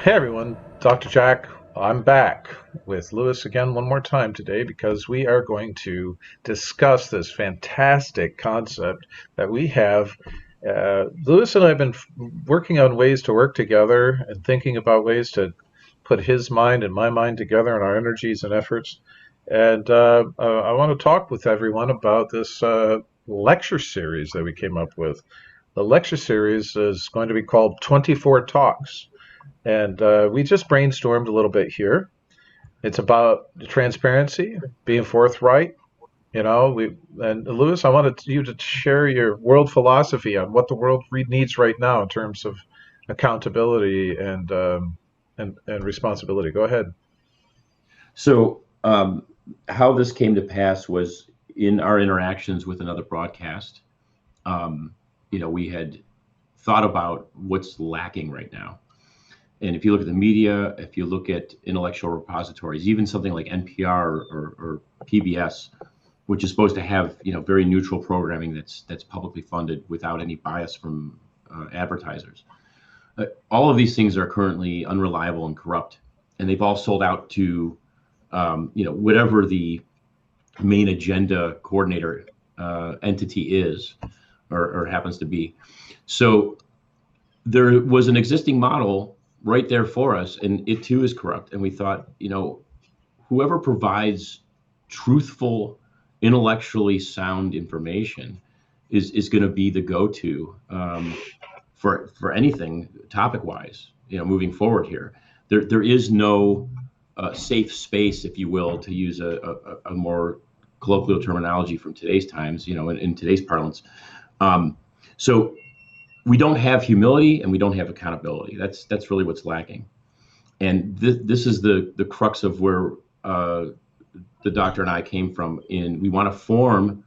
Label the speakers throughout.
Speaker 1: Hey everyone, Dr. Jack. I'm back with Lewis again one more time today because we are going to discuss this fantastic concept that we have. Lewis and I have been working on ways to work together and thinking about ways to put his mind and my mind together and our energies and efforts. And I want to talk with everyone about this lecture series that we came up with. The lecture series is going to be called 24 Talks. And we just brainstormed a little bit here. It's about transparency, being forthright. And Lewis, I wanted you to share your world philosophy on what the world needs right now in terms of accountability and responsibility. Go ahead.
Speaker 2: So, how this came to pass was in our interactions with another broadcast. We had thought about what's lacking right now. And if you look at the media, if you look at intellectual repositories, even something like NPR or PBS, which is supposed to have very neutral programming that's publicly funded without any bias from advertisers, all of these things are currently unreliable and corrupt, and they've all sold out to whatever the main agenda coordinator entity is or happens to be. So there was an existing model right there for us, and it too is corrupt. And we thought, whoever provides truthful, intellectually sound information is going to be the go-to for anything topic-wise, moving forward here. There is no safe space, if you will, to use a more colloquial terminology from today's times, in today's parlance. So we don't have humility and we don't have accountability. That's really what's lacking. And this is the crux of where the doctor and I came from. We want to form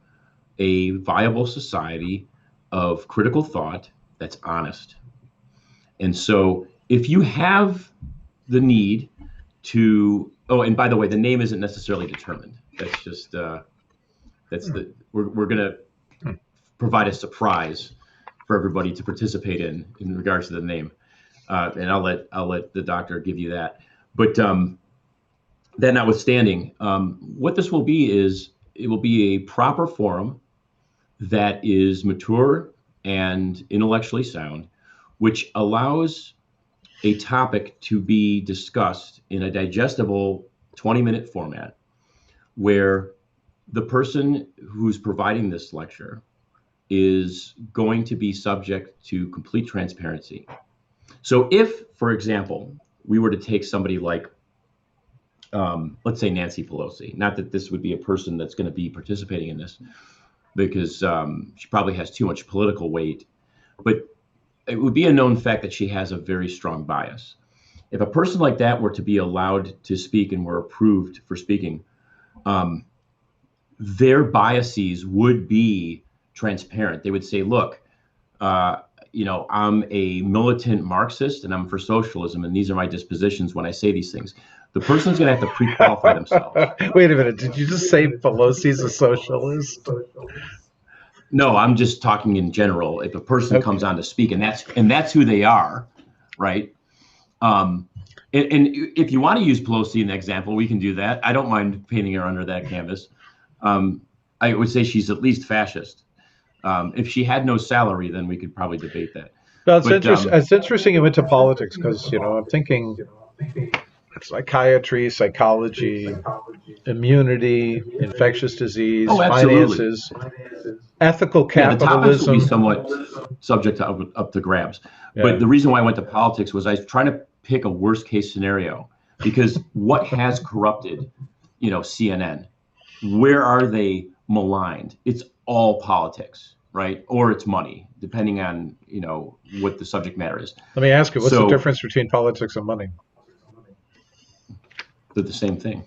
Speaker 2: a viable society of critical thought that's honest. And so if you have the need to, and by the way, the name isn't necessarily determined. That's just, we're going to provide a surprise for everybody to participate in regards to the name. And I'll let the doctor give you that. But that notwithstanding, what this will be is it will be a proper forum that is mature and intellectually sound, which allows a topic to be discussed in a digestible 20-minute format where the person who's providing this lecture is going to be subject to complete transparency. So if, for example, we were to take somebody like, let's say Nancy Pelosi, not that this would be a person that's going to be participating in this because she probably has too much political weight, but it would be a known fact that she has a very strong bias. If a person like that were to be allowed to speak and were approved for speaking, their biases would be transparent. They would say, look, I'm a militant Marxist and I'm for socialism, and these are my dispositions when I say these things. The person's going to have to pre-qualify themselves.
Speaker 1: Wait a minute. Did you just say Pelosi's a socialist?
Speaker 2: No, I'm just talking in general. If a person comes on to speak, and that's who they are, right? And if you want to use Pelosi in the example, we can do that. I don't mind painting her under that canvas. I would say she's at least fascist. If she had no salary, then we could probably debate that.
Speaker 1: Well, it's interesting you went to politics because, I'm thinking psychiatry, psychology, immunity, infectious disease, finances, ethical capitalism.
Speaker 2: The topics will be somewhat subject to up to grabs. Yeah. But the reason why I went to politics was I was trying to pick a worst case scenario, because what has corrupted, CNN? Where are they maligned? It's all politics, right? Or it's money, depending on, what the subject matter is.
Speaker 1: Let me ask you, what's the difference between politics and money?
Speaker 2: They're the same thing.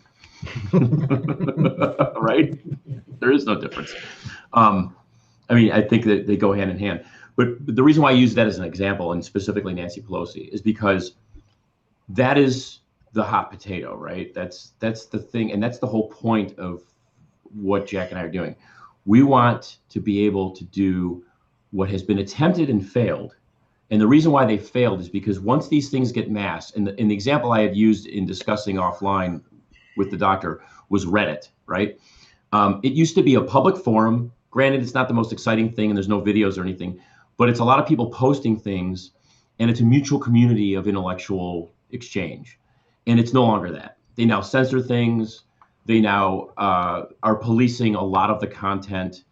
Speaker 2: Right? There is no difference. I think that they go hand in hand. But the reason why I use that as an example, and specifically Nancy Pelosi, is because that is the hot potato, right? That's the thing, and that's the whole point of what Jack and I are doing. We want to be able to do what has been attempted and failed And the reason why they failed is because once these things get mass, and the example I had used in discussing offline with the doctor was Reddit, right? It used to be a public forum. Granted, it's not the most exciting thing and there's no videos or anything, but it's a lot of people posting things, and it's a mutual community of intellectual exchange. And it's no longer that. They now censor things. They now are policing a lot of the content.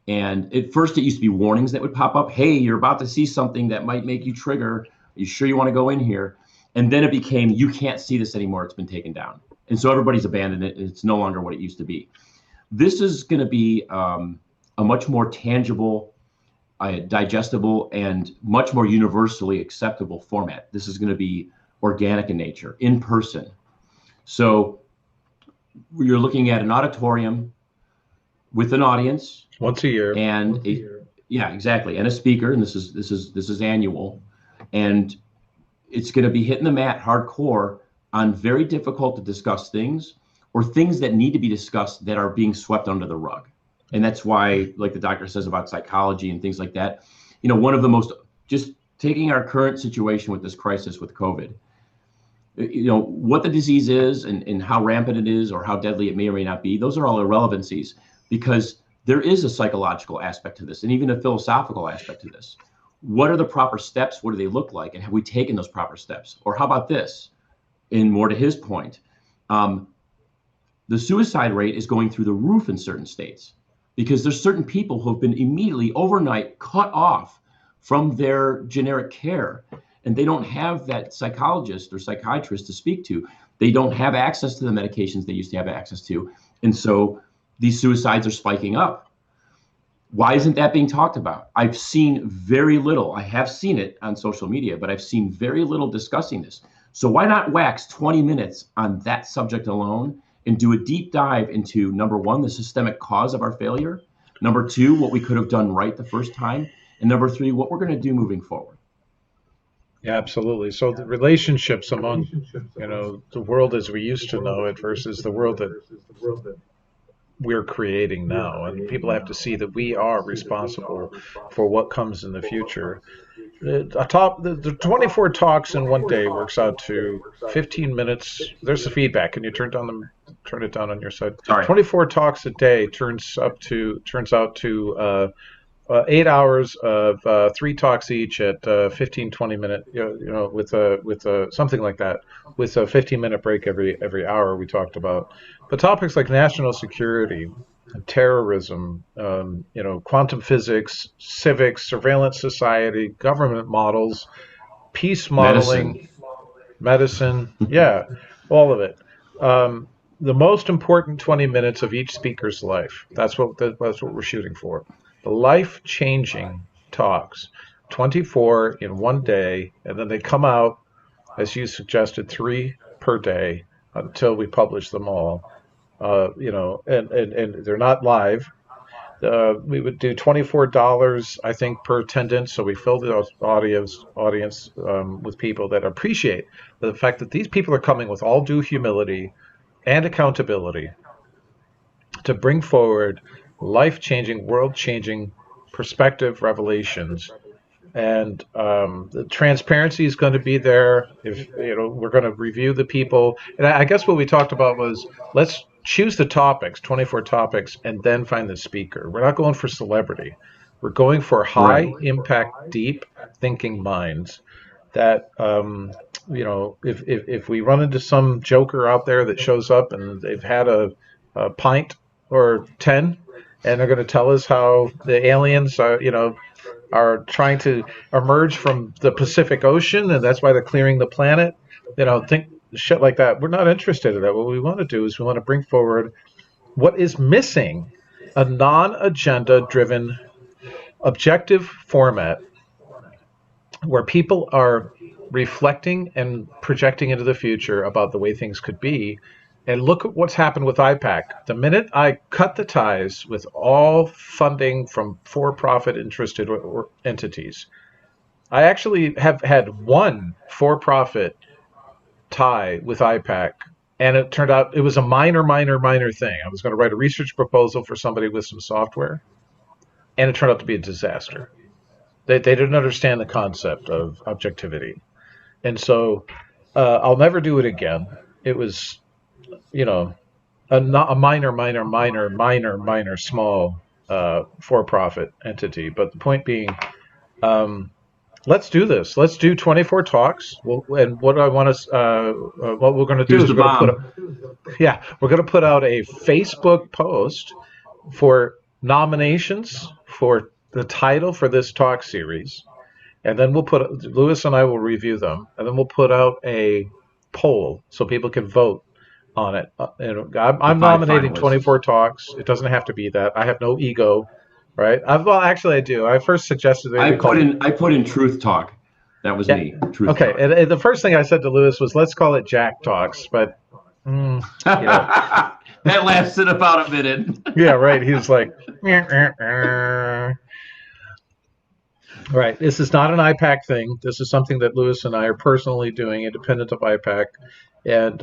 Speaker 2: And at first, it used to be warnings that would pop up. Hey, you're about to see something that might make you trigger. Are you sure you want to go in here? And then it became, you can't see this anymore. It's been taken down. And so everybody's abandoned it. It's no longer what it used to be. This is going to be a much more tangible, digestible, and much more universally acceptable format. This is going to be organic in nature, in person. So you're looking at an auditorium with an audience
Speaker 1: once a year,
Speaker 2: and yeah, exactly, and a speaker, and this is annual, and it's going to be hitting the mat hardcore on very difficult to discuss things, or things that need to be discussed that are being swept under the rug. And that's why, like the doctor says about psychology and things like that, one of the most, just taking our current situation with this crisis with COVID, what the disease is and how rampant it is or how deadly it may or may not be, those are all irrelevancies, because there is a psychological aspect to this and even a philosophical aspect to this. What are the proper steps? What do they look like? And have we taken those proper steps? Or how about this? And more to his point, the suicide rate is going through the roof in certain states because there's certain people who have been immediately overnight cut off from their generic care, and they don't have that psychologist or psychiatrist to speak to. They don't have access to the medications they used to have access to. And so these suicides are spiking up. Why isn't that being talked about? I've seen very little. I have seen it on social media, but I've seen very little discussing this. So why not wax 20 minutes on that subject alone and do a deep dive into, number one, the systemic cause of our failure, number two, what we could have done right the first time, and number three, what we're going to do moving forward.
Speaker 1: Yeah, absolutely. So the relationships among, the world as we used to know it versus the world that we're creating now, and people have to see that we are responsible for what comes in the future. The 24 talks in one day works out to 15 minutes. There's the feedback. Can you turn it down on your side?
Speaker 2: Sorry.
Speaker 1: 24 talks a day turns out to 8 hours of 3 talks each at 15, 20 minute, with something like that, with a 15-minute break every hour. We talked about, but topics like national security, terrorism, quantum physics, civics, surveillance society, government models, peace modeling, medicine, yeah, all of it. The most important 20 minutes of each speaker's life. That's what we're shooting for. The life-changing talks, 24 in one day, and then they come out, as you suggested, 3 per day until we publish them all. And they're not live. We would do $24, I think, per attendance. So we fill the audience with people that appreciate the fact that these people are coming with all due humility and accountability to bring forward life-changing, world-changing perspective revelations. And the transparency is going to be there. If we're going to review the people, and I guess what we talked about was, let's choose the topics, 24 topics, and then find the speaker. We're not going for celebrity. We're going for high impact, deep thinking minds that, if we run into some joker out there that shows up and they've had a pint or 10, and they're going to tell us how the aliens are trying to emerge from the Pacific Ocean, and that's why they're clearing the planet. Think shit like that. We're not interested in that. What we want to do is we want to bring forward what is missing, a non-agenda driven, objective format where people are reflecting and projecting into the future about the way things could be. And look at what's happened with IPAK. The minute I cut the ties with all funding from for-profit interested entities, I actually have had one for-profit tie with IPAK, and it turned out it was a minor thing. I was going to write a research proposal for somebody with some software, and it turned out to be a disaster. They didn't understand the concept of objectivity. And so I'll never do it again. It was, you know, a minor, small for-profit entity. But the point being, um, let's do this. Let's do 24 talks. And what we're going to do
Speaker 2: Here's
Speaker 1: is
Speaker 2: the
Speaker 1: we're going to put,
Speaker 2: bomb.
Speaker 1: we're going to put out a Facebook post for nominations for the title for this talk series, and then Lewis and I will review them, and then we'll put out a poll so people can vote on it. And
Speaker 2: The
Speaker 1: I'm
Speaker 2: five
Speaker 1: nominating
Speaker 2: finalists.
Speaker 1: 24 talks. It doesn't have to be that. I have no ego, right? Well, actually, I do. I first suggested they
Speaker 2: I
Speaker 1: be
Speaker 2: put
Speaker 1: called.
Speaker 2: in I put in Truth Talk. That was
Speaker 1: Yeah.
Speaker 2: me. Truth
Speaker 1: Okay.
Speaker 2: Talk.
Speaker 1: And the first thing I said to Lewis was, let's call it Jack Talks. But, you know,
Speaker 2: That lasted about a minute.
Speaker 1: yeah, right. He was like, right. This is not an IPAK thing. This is something that Lewis and I are personally doing, independent of IPAK. And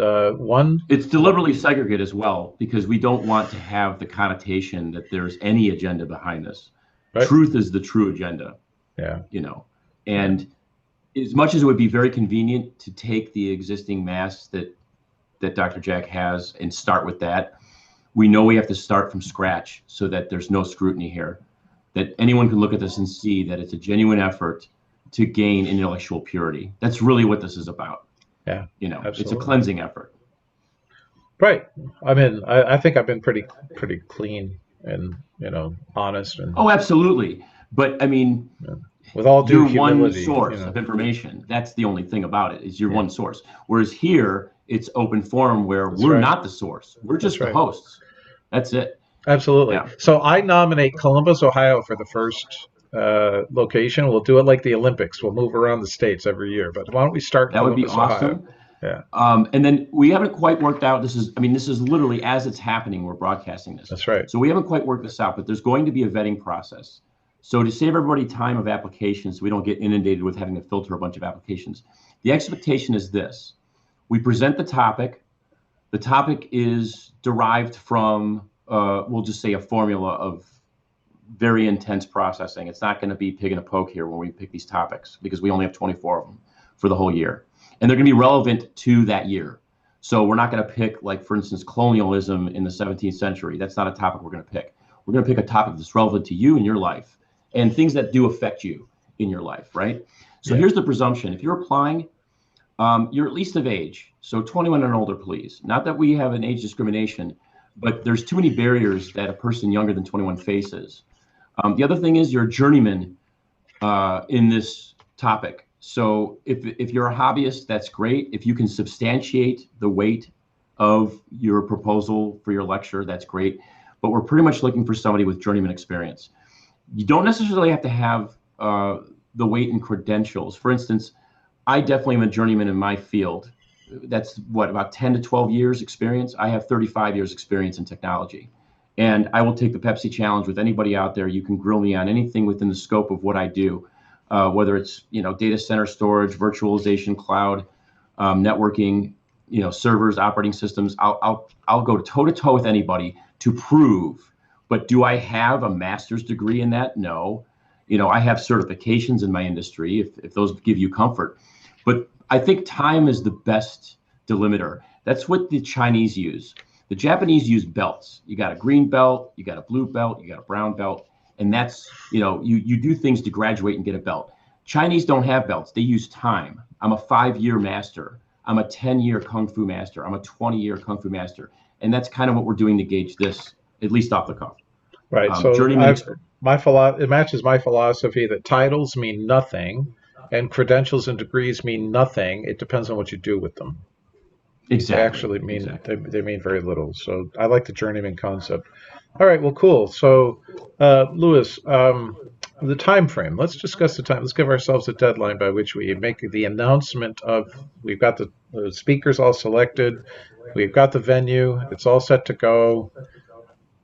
Speaker 2: It's deliberately segregated as well because we don't want to have the connotation that there's any agenda behind this.
Speaker 1: right,
Speaker 2: Truth is the true agenda,
Speaker 1: yeah,
Speaker 2: you know.
Speaker 1: yeah,
Speaker 2: And as much as it would be very convenient to take the existing mass that Dr. Jack has and start with that, we know we have to start from scratch so that there's no scrutiny here, that anyone can look at this and see that it's a genuine effort to gain intellectual purity. That's really what this is about.
Speaker 1: yeah,
Speaker 2: You know, it's a
Speaker 1: absolutely.
Speaker 2: cleansing effort.
Speaker 1: Right. I mean, I think I've been pretty clean and honest and
Speaker 2: Oh, absolutely. But I mean,
Speaker 1: with all due
Speaker 2: your one
Speaker 1: humility,
Speaker 2: source of information, that's the only thing about it, is your one source. Whereas here, it's open forum where
Speaker 1: That's
Speaker 2: we're
Speaker 1: right.
Speaker 2: not the source. We're
Speaker 1: That's
Speaker 2: just the
Speaker 1: right.
Speaker 2: hosts. That's it.
Speaker 1: Absolutely.
Speaker 2: Yeah.
Speaker 1: So I nominate Columbus, Ohio for the first location. We'll do it like the Olympics. We'll move around the states every year. But why don't we start
Speaker 2: That would be
Speaker 1: Columbus, Ohio?
Speaker 2: awesome.
Speaker 1: Yeah,
Speaker 2: And then we haven't quite worked out, this is literally as it's happening, we're broadcasting this.
Speaker 1: that's right.
Speaker 2: So we haven't quite worked this out, but there's going to be a vetting process. So to save everybody time of applications, so we don't get inundated with having to filter a bunch of applications, the expectation is this. We present the topic. The topic is derived from, we'll just say, a formula of very intense processing. It's not going to be pig in a poke here when we pick these topics because we only have 24 of them for the whole year. And they're going to be relevant to that year. So we're not going to pick, like, for instance, colonialism in the 17th century. That's not a topic we're going to pick. We're going to pick a topic that's relevant to you in your life and things that do affect you in your life, right? So here's the presumption. If you're applying, you're at least of age. So 21 and older, please. Not that we have an age discrimination, but there's too many barriers that a person younger than 21 faces. The other thing is you're a journeyman in this topic. So if you're a hobbyist, that's great. If you can substantiate the weight of your proposal for your lecture, that's great. But we're pretty much looking for somebody with journeyman experience. You don't necessarily have to have the weight and credentials. For instance, I definitely am a journeyman in my field. That's what, about 10 to 12 years experience. I have 35 years experience in technology. And I will take the Pepsi challenge with anybody out there. You can grill me on anything within the scope of what I do, whether it's data center storage, virtualization, cloud, networking, servers, operating systems. I'll go toe to toe with anybody to prove. But do I have a master's degree in that? No. I have certifications in my industry if those give you comfort. But I think time is the best delimiter. That's what the Chinese use. The Japanese use belts. You got a green belt, you got a blue belt, you got a brown belt, and that's, you do things to graduate and get a belt. Chinese don't have belts. They use time. I'm a 5-year master. I'm a 10-year Kung Fu master. I'm a 20-year Kung Fu master. And that's kind of what we're doing to gauge this, at least off the cuff.
Speaker 1: Right. So
Speaker 2: Journeyman
Speaker 1: it matches my philosophy that titles mean nothing, and credentials and degrees mean nothing. It depends on what you do with them. They
Speaker 2: Exactly.
Speaker 1: actually mean
Speaker 2: Exactly.
Speaker 1: they mean very little. So I like the journeyman concept. All right. Well, cool. So, Lewis, the time frame. Let's discuss the time. Let's give ourselves a deadline by which we make the announcement of. We've got the speakers all selected. We've got the venue. It's all set to go.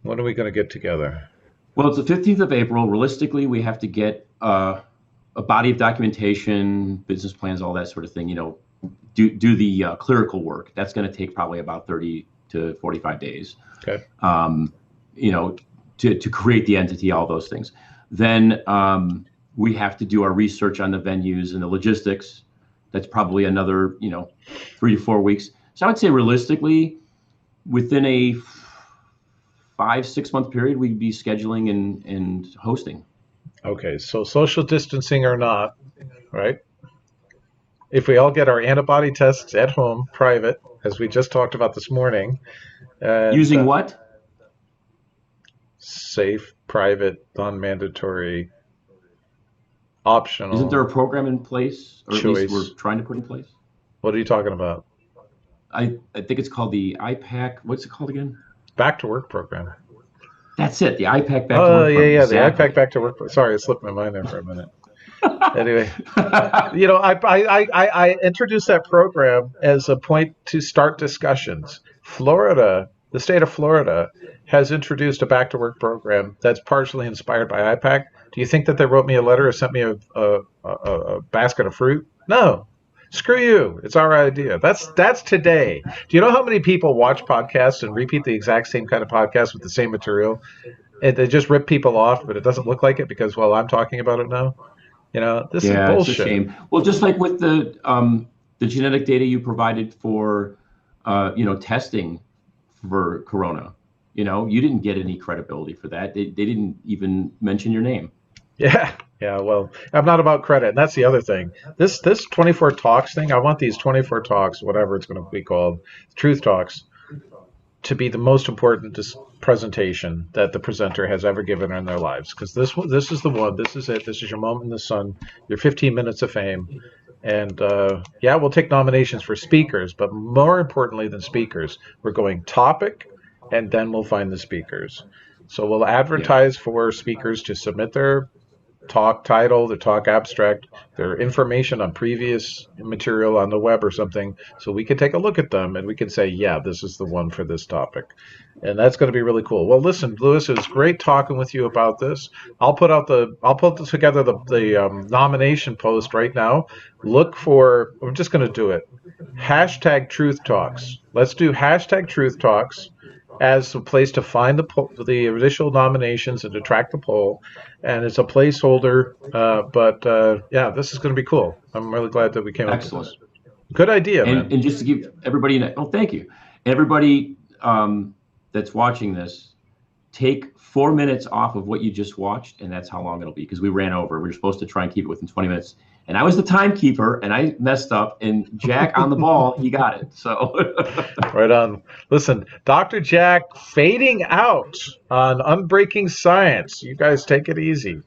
Speaker 1: When are we going to get together?
Speaker 2: Well, it's the 15th of April. Realistically, we have to get a body of documentation, business plans, all that sort of thing, do the clerical work. That's going to take probably about 30 to 45 days,
Speaker 1: Okay.
Speaker 2: to create the entity, all those things. Then We have to do our research on the venues and the logistics. That's probably another, 3 to 4 weeks. So I would say realistically, within a 5-6 month period, we'd be scheduling and hosting.
Speaker 1: Okay, so social distancing or not, right? If we all get our antibody tests at home, private, as we just talked about this morning, and
Speaker 2: Using what?
Speaker 1: safe, private, non-mandatory,
Speaker 2: Isn't there
Speaker 1: optional
Speaker 2: a program in place, or at least we're
Speaker 1: choice.
Speaker 2: trying to put in place?
Speaker 1: What are you talking about?
Speaker 2: I think it's called the IPAK. What's it called again?
Speaker 1: Back to work program.
Speaker 2: That's it. The IPAK Back to
Speaker 1: Oh,
Speaker 2: Work
Speaker 1: yeah,
Speaker 2: program.
Speaker 1: yeah, the IPAK
Speaker 2: Exactly.
Speaker 1: Back to Work. Sorry, it slipped my mind there for a minute. Anyway, I introduced that program as a point to start discussions. Florida, the state of Florida, has introduced a back to work program that's partially inspired by IPAC. Do you think that they wrote me a letter or sent me a basket of fruit? No. Screw you. It's our idea. That's today. Do you know how many people watch podcasts and repeat the exact same kind of podcast with the same material? And they just rip people off, but it doesn't look like it because, well, I'm talking about it now. This is
Speaker 2: Yeah, it's a
Speaker 1: bullshit.
Speaker 2: shame. Well, just like with the genetic data you provided for testing for corona, you didn't get any credibility for that. They didn't even mention your name.
Speaker 1: Yeah, yeah. Well, I'm not about credit, and that's the other thing. This 24 talks thing. I want these 24 talks, whatever it's going to be called, truth talks, to be the most important presentation that the presenter has ever given in their lives. Because this is the one. This is it. This is your moment in the sun. Your 15 minutes of fame. And yeah, we'll take nominations for speakers, but more importantly than speakers, we're going topic, and then we'll find the speakers. So we'll
Speaker 2: Yeah,
Speaker 1: advertise for speakers to submit their talk title, the talk abstract, their information on previous material on the web or something, so we can take a look at them and we can say, yeah, this is the one for this topic. And that's going to be really cool. Well, listen, Lewis, it was great talking with you about this. I'll put together the nomination post right now. Look for, I'm just going to do it. Hashtag Truth Talks. Let's do hashtag Truth Talks as a place to find the initial nominations and to track the poll, and it's a placeholder. But yeah, this is going to be cool. I'm really glad that we came up with
Speaker 2: excellent.
Speaker 1: this. Good idea, man.
Speaker 2: And just to give everybody, thank you, everybody that's watching this, take 4 minutes off of what you just watched, and that's how long it'll be, because we ran over. We were supposed to try and keep it within 20 minutes. And I was the timekeeper, and I messed up. And Jack on the ball, he got it. So
Speaker 1: Right on. Listen, Dr. Jack fading out on Unbreaking Science. You guys take it easy.